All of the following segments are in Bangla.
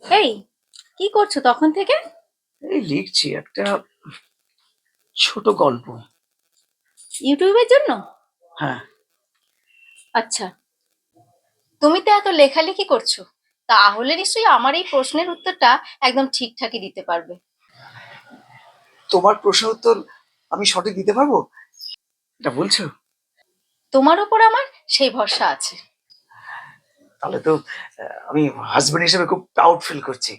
এই, কি করছো তখন থেকে? এই লিখছি একটা ছোট গল্প। ইউটিউবের জন্য? হ্যাঁ। আচ্ছা, তুমি তো এত লেখালেখি করছো, তাহলে নিশ্চয়ই আমার এই প্রশ্নের উত্তরটা একদম ঠিকঠাকই দিতে পারবে। তোমার প্রশ্ন উত্তর আমি সঠিক দিতে পারবো, এটা বলছো? তোমার উপর আমার সেই ভরসা আছে। তাহলে তো আমি হাজবেন্ড হিসেবে খুব প্রাউড ফিল করছি।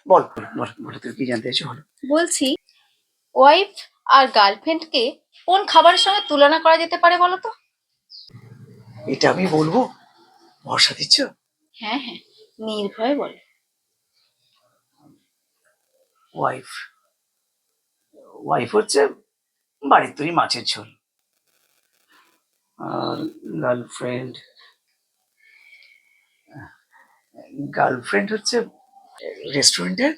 বল বল বলো, তুই কি জানতে চাইছো বলো। বলছি, ওয়াইফ আর গার্লফ্রেন্ডকে কোন খাবারের সঙ্গে তুলনা করা যেতে পারে বলো তো? এটা আমি বলবো? ভরসা দিচ্ছ? হ্যাঁ হ্যাঁ, নির্ভয়ে বলো। ওয়াইফ ওয়াইফ হচ্ছে বাড়ির তৈরি মাছের ঝোল। আর গার্লফ্রেন্ড গার্লফ্রেন্ড হচ্ছে রেস্টুরেন্টের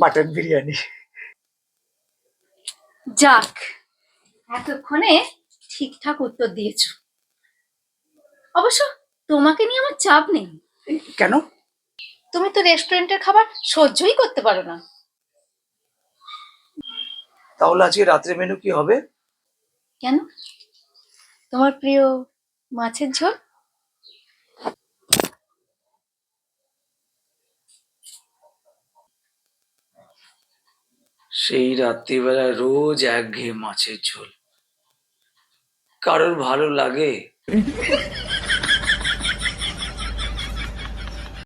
মাটন বিরিয়ানি। যাক, এতক্ষণে ঠিকঠাক উত্তর দিয়েছো। অবশ্য তোমাকে নিয়ে আমার চাপ নেই। কেন? তুমি তো রেস্টুরেন্টের খাবার সহ্যই করতে পারো না। তাহলে আজকে রাত্রে মেনু কি হবে? কেন? তোমার প্রিয় মাছের ঝোল। সেই রাত্রিবেলায় রোজ একঘেয়ে মাছের ঝোল কারোর ভালো লাগে?